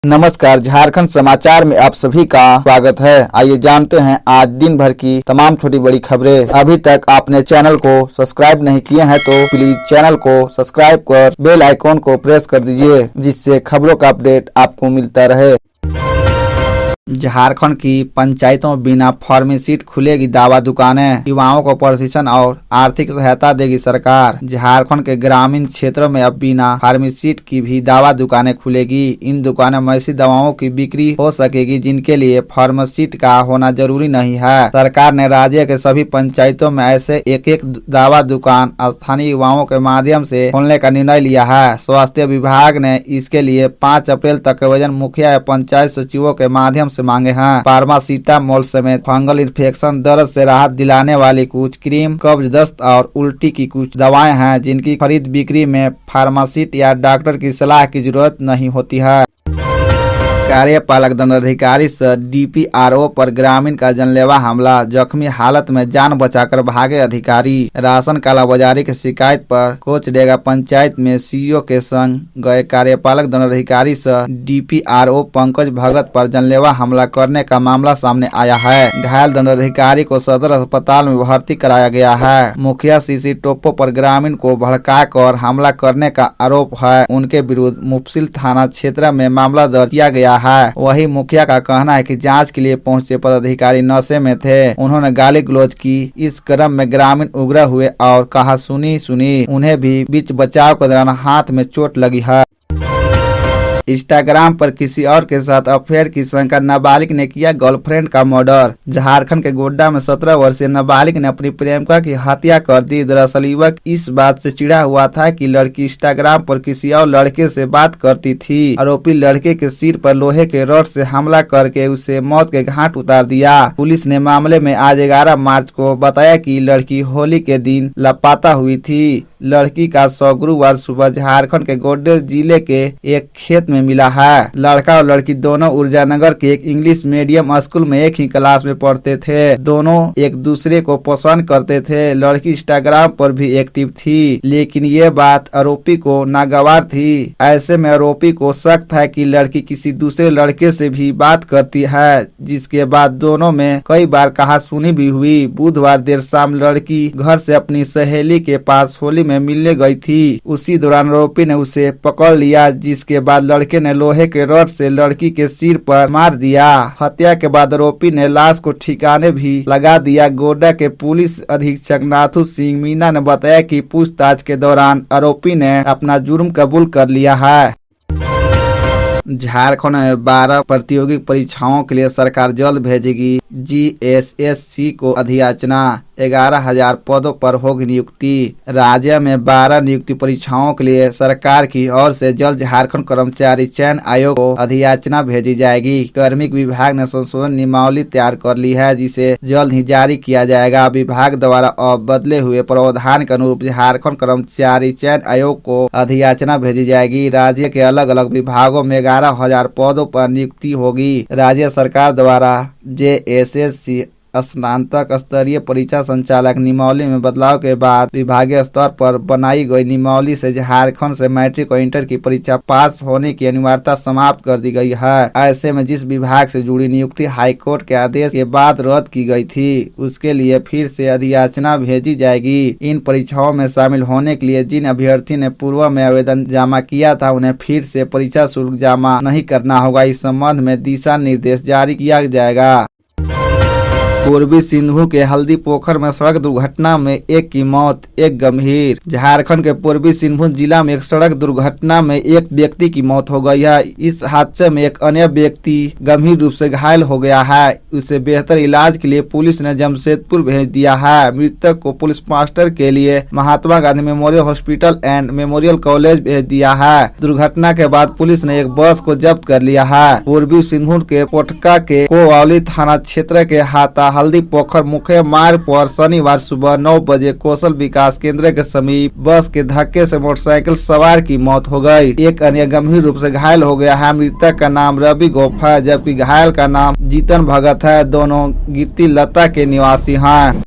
नमस्कार, झारखंड समाचार में आप सभी का स्वागत है। आइए जानते हैं आज दिन भर की तमाम छोटी बड़ी खबरें। अभी तक आपने चैनल को सब्सक्राइब नहीं किए हैं तो प्लीज चैनल को सब्सक्राइब कर बेल आइकॉन को प्रेस कर दीजिए, जिससे खबरों का अपडेट आपको मिलता रहे। झारखंड की पंचायतों में बिना फार्मेसीट खुलेगी दवा दुकानें, युवाओं को प्रशिक्षण और आर्थिक सहायता देगी सरकार। झारखंड के ग्रामीण क्षेत्रों में अब बिना फार्मेसीट की भी दवा दुकानें खुलेगी। इन दुकानों में ऐसी दवाओं की बिक्री हो सकेगी जिनके लिए फार्मेसीट का होना जरूरी नहीं है। सरकार ने राज्य के सभी पंचायतों में ऐसे एक एक दवा दुकान स्थानीय युवाओं के माध्यम से खोलने का निर्णय लिया है। स्वास्थ्य विभाग ने इसके लिए 5 अप्रैल तक आवेदन मुखिया या पंचायत सचिवों के माध्यम से मांगे हैं। पारासीटामोल समेत फंगल इन्फेक्शन, दर्द से राहत दिलाने वाली कुछ क्रीम, कब्ज, दस्त और उल्टी की कुछ दवाएं हैं जिनकी खरीद बिक्री में फार्मासिस्ट या डॉक्टर की सलाह की जरूरत नहीं होती है। कार्यपालक दंडाधिकारी से डीपीआरओ पर ग्रामीण का जानलेवा हमला, जख्मी हालत में जान बचाकर भागे अधिकारी। राशन कालाबाजारी की शिकायत पर कोचडेगा पंचायत में सीईओ के संग गए कार्यपालक दंडाधिकारी से डीपीआरओ पंकज भगत पर जानलेवा हमला करने का मामला सामने आया है। घायल दंडाधिकारी को सदर अस्पताल में भर्ती कराया गया है। मुखिया सीसी टोप्पो पर ग्रामीण को भड़काकर हमला करने का आरोप है। उनके विरुद्ध मुफसिल थाना क्षेत्र में मामला दर्ज किया गया है। वही मुखिया का कहना है कि जांच के लिए पहुंचे पदाधिकारी नशे में थे। उन्होंने गाली गलौज की। इस क्रम में ग्रामीण उग्र हुए और कहा सुनी उन्हें भी बीच बचाव के दौरान हाथ में चोट लगी है। इंस्टाग्राम पर किसी और के साथ अफेयर की शंका, नाबालिग ने किया गर्लफ्रेंड का मर्डर। झारखंड के गोड्डा में 17 वर्षीय नाबालिग ने अपनी प्रेमिका की हत्या कर दी। दरअसल युवक इस बात से चिढ़ा हुआ था कि लड़की इंस्टाग्राम पर किसी और लड़के से बात करती थी। आरोपी लड़के के सिर पर लोहे के रॉड से हमला करके उसे मौत के घाट उतार दिया। पुलिस ने मामले में आज 11 मार्च को बताया कि लड़की होली के दिन लापता हुई थी। लड़की का शव गुरुवार सुबह झारखंड के गोड्डा जिले के एक खेत में मिला है। लड़का और लड़की दोनों ऊर्जानगर के एक इंग्लिश मीडियम स्कूल में एक ही क्लास में पढ़ते थे। दोनों एक दूसरे को पसंद करते थे। लड़की इंस्टाग्राम पर भी एक्टिव थी, लेकिन ये बात आरोपी को नागवार थी। ऐसे में आरोपी को शक था कि लड़की किसी दूसरे लड़के से भी बात करती है, जिसके बाद दोनों में कई बार कहासुनी भी हुई। बुधवार देर शाम लड़की घर से अपनी सहेली के पास होली में मिलने गई थी। उसी दौरान आरोपी ने उसे पकड़ लिया, जिसके बाद लड़के ने लोहे के रॉड से लड़की के सिर पर मार दिया। हत्या के बाद आरोपी ने लाश को ठिकाने भी लगा दिया। गोड्डा के पुलिस अधीक्षक नाथू सिंह मीना ने बताया कि पूछताछ के दौरान आरोपी ने अपना जुर्म कबूल कर लिया है। झारखंड में 12 प्रतियोगी परीक्षाओं के लिए सरकार जल्द भेजेगी जीएसएससी को अधियाचना। 11,000 पदों पर होगी नियुक्ति। राज्य में 12 नियुक्ति परीक्षाओं के लिए सरकार की ओर से जल्द झारखंड कर्मचारी चयन आयोग को अधियाचना भेजी जाएगी। कार्मिक विभाग ने संशोधन नियमावली तैयार कर ली है, जिसे जल्द ही जारी किया जाएगा। विभाग द्वारा अब बदले हुए प्रावधान के अनुरूप झारखंड कर्मचारी चयन आयोग को अधियाचना भेजी जाएगी। राज्य के अलग अलग विभागों में 11,000 पदों पर नियुक्ति होगी। राज्य सरकार द्वारा जेएसएससी स्नातक स्तरीय परीक्षा संचालक नियमावली में बदलाव के बाद विभागीय स्तर पर बनाई गई नियमावली से झारखंड से मैट्रिक और इंटर की परीक्षा पास होने की अनिवार्यता समाप्त कर दी गई है। ऐसे में जिस विभाग से जुड़ी नियुक्ति हाईकोर्ट के आदेश के बाद रद्द की गई थी, उसके लिए फिर से अधियाचना भेजी जाएगी। इन परीक्षाओं में शामिल होने के लिए जिन अभ्यर्थी ने पूर्व में आवेदन जमा किया था, उन्हें फिर से परीक्षा शुल्क जमा नहीं करना होगा। इस संबंध में दिशा निर्देश जारी किया जाएगा। पूर्वी सिंहभूम के हल्दी पोखर में सड़क दुर्घटना में एक की मौत, एक गंभीर। झारखंड के पूर्वी सिंहभूम जिला में एक सड़क दुर्घटना में एक व्यक्ति की मौत हो गई है। इस हादसे में एक अन्य व्यक्ति गंभीर रूप से घायल हो गया है। उसे बेहतर इलाज के लिए पुलिस ने जमशेदपुर भेज दिया है। मृतक को पुलिस मास्टर के लिए Mahatma Gandhi memorial hospital and memorial college भेज दिया है। दुर्घटना के बाद पुलिस ने एक बस को जब्त कर लिया है। पूर्वी सिंहभूम के पोटका के कोवाली थाना क्षेत्र के हाथा हल्दी पोखर मुख्य मार्ग पर शनिवार सुबह 9 बजे कौशल विकास केंद्र के समीप बस के धक्के से मोटरसाइकिल सवार की मौत हो गई। एक अन्य गंभीर रूप से घायल हो गया है। मृतक का नाम रवि गोप है, जबकि घायल का नाम जीतन भगत है। दोनों गिट्टी लता के निवासी हैं।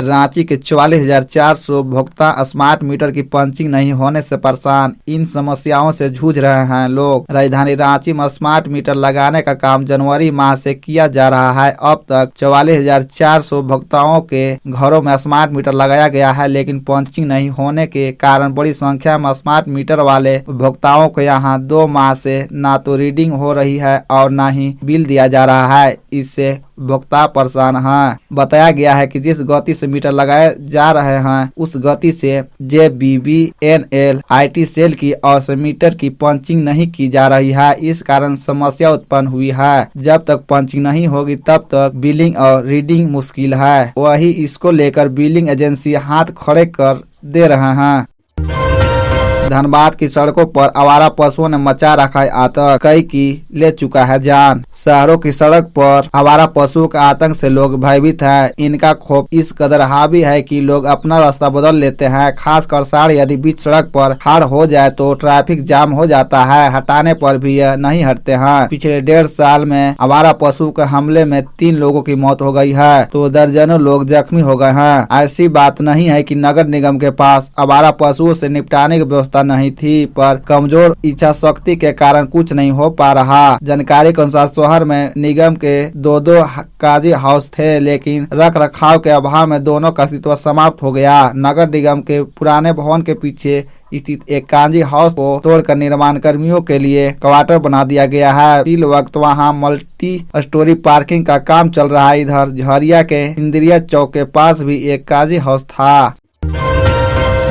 रांची के 44,400 उपभोक्ता स्मार्ट मीटर की पंचिंग नहीं होने से परेशान। इन समस्याओं से जूझ रहे हैं लोग। राजधानी रांची में स्मार्ट मीटर लगाने का काम जनवरी माह से किया जा रहा है। अब तक 44,400 उपभोक्ताओं के घरों में स्मार्ट मीटर लगाया गया है, लेकिन पंचिंग नहीं होने के कारण बड़ी संख्या में स्मार्ट मीटर वाले उपभोक्ताओं को यहां 2 माह से ना तो रीडिंग हो रही है और ना ही बिल दिया जा रहा है। इससे उपभोक्ता परेशान हैं। बताया गया है कि जिस गति से मीटर लगाए जा रहे हैं उस गति से JBBNL IT सेल की और से मीटर की पंचिंग नहीं की जा रही है। इस कारण समस्या उत्पन्न हुई है। जब तक पंचिंग नहीं होगी तब तक बिलिंग और रीडिंग मुश्किल है। वही इसको लेकर बिलिंग एजेंसी हाथ खड़े कर दे रहे हैं। धनबाद की सड़कों पर आवारा पशुओं ने मचा रखा है आतंक, कई की ले चुका है जान। शहरों की सड़क पर आवारा पशुओं के आतंक से लोग भयभीत हैं। इनका खौफ इस कदर हावी है कि लोग अपना रास्ता बदल लेते हैं। खासकर साढ़ यदि बीच सड़क पर हाड़ हो जाए तो ट्रैफिक जाम हो जाता है। हटाने पर भी यह नहीं हटते हैं। पिछले 1.5 साल में आवारा पशु के हमले में 3 लोगों की मौत हो गई है तो दर्जनों लोग जख्मी हो गए हैं। ऐसी बात नहीं है कि नगर निगम के पास आवारा पशुओं से निपटाने की व्यवस्था नहीं थी, पर कमजोर इच्छा शक्ति के कारण कुछ नहीं हो पा रहा। जानकारी के अनुसार शहर में निगम के 2 काजी हाउस थे, लेकिन रख रखाव के अभाव में दोनों का अस्तित्व समाप्त हो गया। नगर निगम के पुराने भवन के पीछे स्थित एक कांजी हाउस को तोड़कर निर्माण कर्मियों के लिए क्वार्टर बना दिया गया है। फिल वक्त वहां मल्टी स्टोरी पार्किंग का काम चल रहा है। इधर झरिया के इंदिरिया चौक के पास भी एक कांजी हाउस था।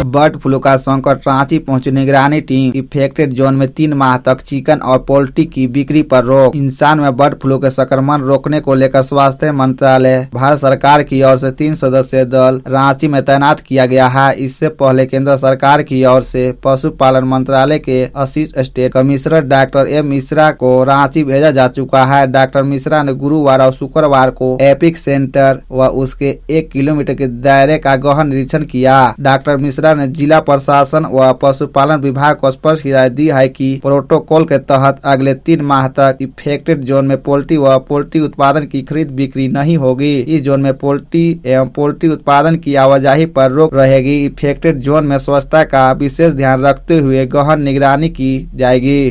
बर्ड फ्लू का संकट, रांची पहुंची निगरानी टीम। इफेक्टेड जोन में 3 माह तक चिकन और पोल्ट्री की बिक्री पर रोक। इंसान में बर्ड फ्लू के संक्रमण रोकने को लेकर स्वास्थ्य मंत्रालय भारत सरकार की ओर से 3 सदस्यीय दल रांची में तैनात किया गया है। इससे पहले केंद्र सरकार की ओर से पशुपालन मंत्रालय के assistant state commissioner doctor M Mishra को रांची भेजा जा चुका है। डॉक्टर मिश्रा ने गुरुवार और शुक्रवार को एपिक सेंटर व उसके 1 किलोमीटर के दायरे का गहन निरीक्षण किया। डॉक्टर मिश्रा ने जिला प्रशासन व पशुपालन विभाग को स्पष्ट हिदायत दी है कि प्रोटोकॉल के तहत अगले 3 माह तक इफेक्टेड जोन में पोल्ट्री व पोल्ट्री उत्पादन की खरीद बिक्री नहीं होगी। इस जोन में पोल्ट्री एवं पोल्ट्री उत्पादन की आवाजाही पर रोक रहेगी। इफेक्टेड जोन में स्वच्छता का विशेष ध्यान रखते हुए गहन निगरानी की जाएगी।